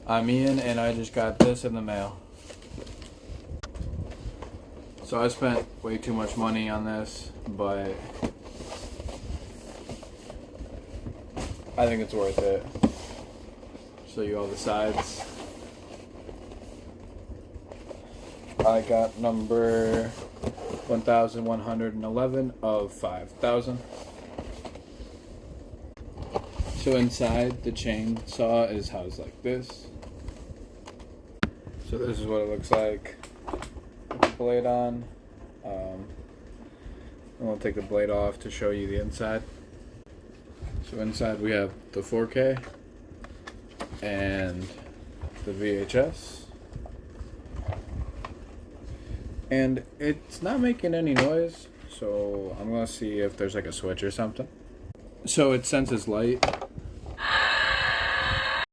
I'm Ian, and I just got this in the mail. So I spent way too much money on this, but I think it's worth it. Show you all the sides. I got number 1111 of 5,000. So inside, the chainsaw is housed like this. So this is what it looks like with the blade on. And we'll take the blade off to show you the inside. So inside we have the 4K and the VHS. And it's not making any noise, so I'm gonna see if there's like a switch or something. So it senses light.